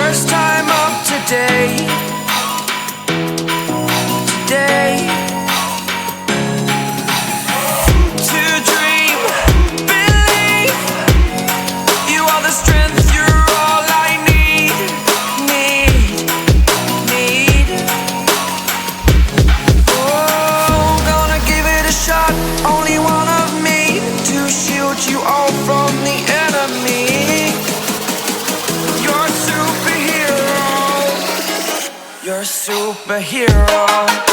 First time up today. To dream, believe. You are the strength, you're all I need. Oh, gonna give it a shot. Only one of me to shield you all from the enemy. You're a superhero. You're a superhero.